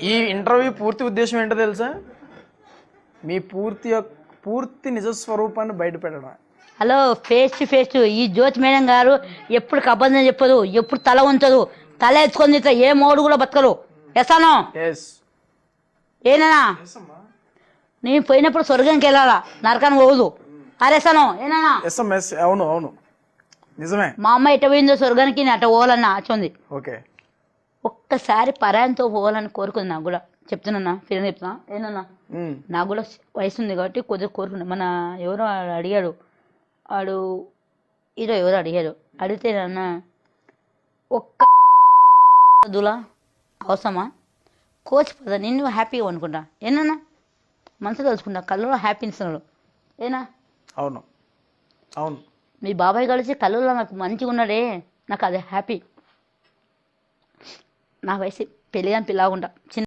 ఈ ఇంటర్వ్యూ పూర్తి ఉద్దేశం ఏంటో తెలుసా? మీ పూర్తి నిజ స్వరూపాన్ని బయటపెట్టడం. Hello, face to face. ఈ జ్యోతి మేడం గారు ఎప్పుడు అబద్ధం చెప్పదు, ఎప్పుడు తల ఉంచదు. తల ఎత్తుకొని ఇట్లా ఏ మోడు కూడా బతకరు. ఎసాను ఏనా నేను పోయినప్పుడు స్వర్గానికి వెళ్ళాలా, నరకానికి పోదు. అరేసాను ఏనా? అవును అవును నిజమే. మా అమ్మ ఎట్ట పోయిందో స్వర్గానికి, నేను అట్ట పోవాలన్నా ఆచుంది. ఓకే, ఒక్కసారి పరాయంతో పోవాలని కోరుకుంది నాకు కూడా. చెప్తున్నా ఫిల్మ్ చెప్తున్నా ఏనన్నా. నాకు కూడా వయసు ఉంది కాబట్టి కొద్దిగా కోరుకున్నా. మన ఎవరో అడిగాడు, వాడు హీరో ఎవరో అడిగాడు. అడిగితే నాన్న ఒక్క దులా అవసరమా? కోచ్ పద నిన్ను హ్యాపీగా అనుకుంటా. ఏనన్నా మనసు తెలుసుకుంటా, కళ్ళలో హ్యాపీనెస్ ఉన్నాడు. ఏనా? అవును అవును. మీ బాబాయ్ కలిసి కళ్ళలో నాకు మంచిగా ఉన్నాడే, నాకు అదే హ్యాపీ. నా వయసు పెళ్ళి కానీ పిల్లగుంటా చిన్న